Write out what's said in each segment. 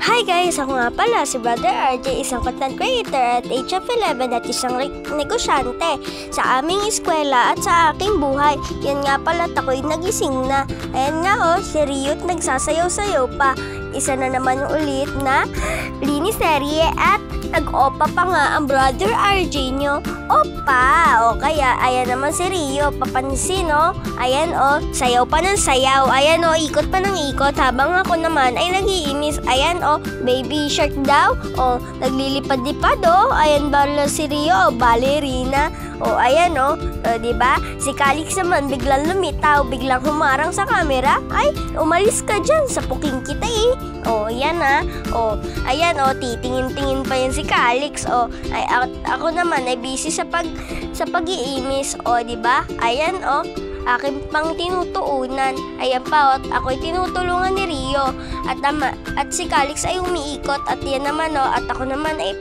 Hi guys! Ako nga pala si Brother RJ, isang content creator at age of 11 at isang negosyante sa aming eskwela at sa aking buhay. Yan nga pala at ako'y nagising na. Ayan nga si Rio't nagsasayaw-sayaw pa. Isa na naman ulit na liniserye at nag-opa pa nga ang Brother RJ nyo. Opa! O kaya, ayan naman si Rio. Papansin Ayan sayaw pa ng sayaw. Ayan ikot pa ng ikot. Habang ako naman ay nag-iimis. Ayan baby shark daw. Naglilipad-lipad Ayan bala si Rio. Ballerina. Ayan diba? Si Calix naman biglang lumitaw. Biglang humarang sa camera. Ay, umalis ka dyan. Sapukin kita Ayan Ayan titingin-tingin pa yan si Calix. Ay, ako naman ay busy sa pag-iimis. Diba? Ayan aking pang tinutuunan. Ayan pa ako'y tinutulungan ni Rio. At si Calix ay umiikot. At yan naman at ako naman ay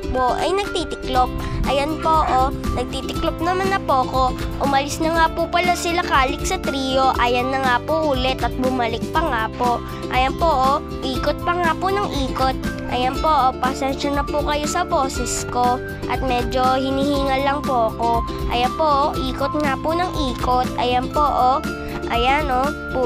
nagtitiklop. Ayan po nagtitiklop naman na po ko. Umalis na nga po pala sila Calix sa trio. Ayan na nga po ulit at bumalik pa nga po. Ayan po ikot pa nga po ng ikot. Ayan po pasensya na po kayo sa boses ko. At medyo hinihingal lang po ako. Ayan po ikot nga po ng ikot. Ayan po ayan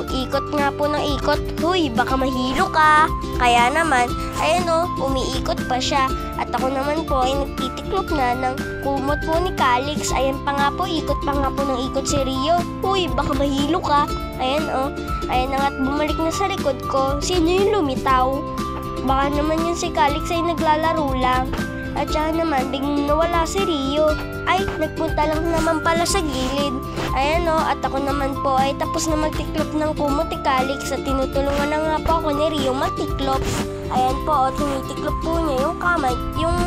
ikot nga po ng ikot. Huy, baka mahilo ka. Kaya naman, ayan umiikot pa siya. At ako naman po ay nagtitiklop na ng kumot po ni Calix. Ayan pa nga po, ikot pa nga po ng ikot si Rio. Huy, baka mahilo ka. Ayan ayan na nga at bumalik na sa likod ko. Sino yung lumitaw? Baka naman yun si Calix ay naglalaro lang. At saka naman, biglang nawala si Rio. Ay, nagpunta lang naman pala sa gilid. Ayan at ako naman po ay tapos na magtiklop ng kumot ni Calix at tinutulungan na nga po ako ni Rio magtiklop. Ayan po tinitiklop po niya yung yung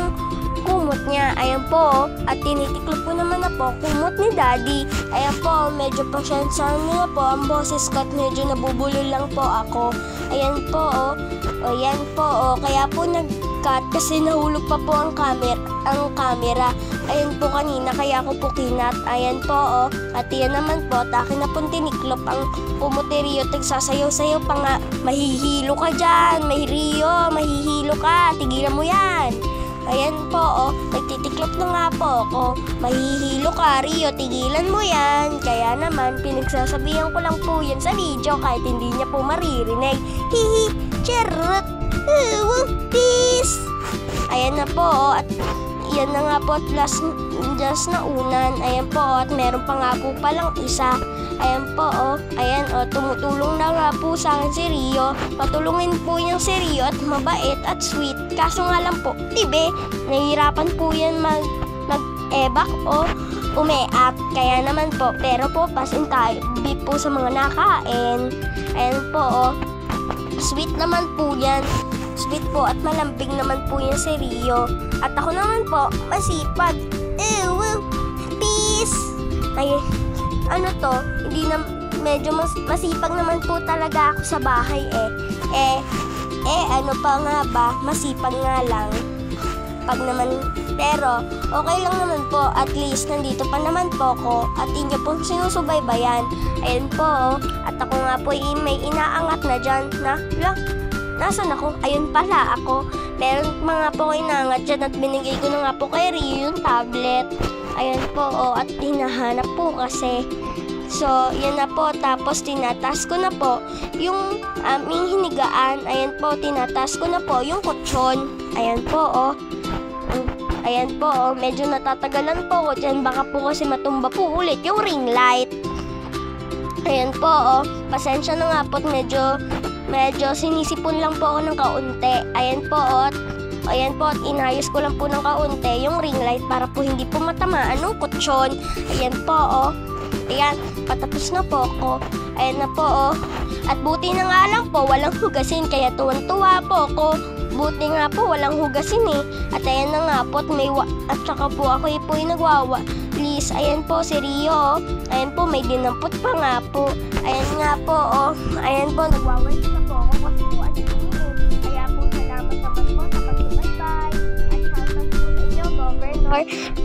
kumot niya. Ayan po at tinitiklop po naman na po kumot ni Daddy. Ayan po, medyo pasensya niyo po ang boses ko at medyo nabubulol lang po ako. Ayan po ayan po kaya po nag-cut kasi nahulog pa po ang camera. Ayan po kanina kaya ako po kinat. Ayan po at yan naman po akin na po tiniklop ang kumot ni Rio. Tagsasayaw-sayaw pa nga. Mahihilo ka dyan. Rio, mahihilo ka. Tigilan mo yan. Ayan po nagtitiklop na nga po ako. Mahihilo ka Rio, tigilan mo yan. Kaya naman pinagsasabihan ko lang po yan sa video kahit hindi niya po maririnig. Hihi, charot. Peace. Ayan na po at yan na nga po at last na unan. Ayan po at meron pa nga po palang isa. Ayan po ayan tumutulong na nga po sa akin si Rio. Patulungin po yung si Rio at mabait at sweet. Kaso nga lang po, tibe, nahihirapan po yan mag-ebak umeak. Kaya naman po, pero po pasin tayo po sa mga nakain. Ayan po sweet naman po yan. Sweet po at malambing naman po yan si Rio. At ako naman po, masipag. Peace! Ay, hindi na, medyo masipag naman po talaga ako sa bahay ano pa nga ba, masipag nga lang. Pag naman, pero okay lang naman po, at least nandito pa naman po ko at inyo po sinusubaybayan. Ayan po at ako nga po may inaangat na dyan na, nasan ako? Ayun pala ako. Meron mga po inaangat dyan at binigay ko na nga po kay Rio yung tablet. Ayan po at hinahanap po kasi. So, yan na po. Tapos, tinataas ko na po yung aming hinigaan. Ayan po, tinataas ko na po yung kutsyon. Ayan po ayan po medyo natatagalan po ko dyan. Baka po kasi matumba po ulit yung ring light. Ayan po pasensya na nga po. Medyo sinisipon lang po ako ng kaunti. Ayan po at inayos ko lang po ng kaunti yung ring light para po hindi po matamaan ng kutsyon. Ayan po ayan, patapos na po ako. Ayan na po at buti na nga lang po walang hugasin kaya tuwan-tuwa po ako. Buti nga po walang hugasin At ayan na nga po at saka po ako po yung nagwawa. Please, ayan po si Rio. Ayan po may dinampot pa nga po. Ayan nga po ayan po nagwawalis na po ako kasi po Kaya po salamat naman po sa pagsubaybay. At shoutout po sa inyo,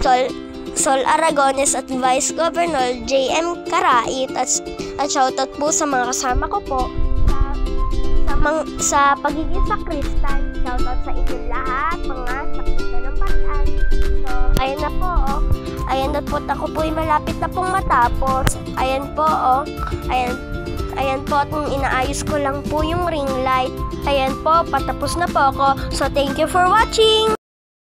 Governor Sol Aragones at Vice Governor JM Karait at shoutout po sa mga kasama ko po sa sa pagiging sakristan. Shoutout sa inyo lahat, mga sakristan ng Batan. So, ayan na po, oh. Ayan na po, ako po malapit na pong matapos. Ayan po, oh. Ayan po, at inaayos ko lang po yung ring light. Ayan po, patapos na po ako. So, thank you for watching!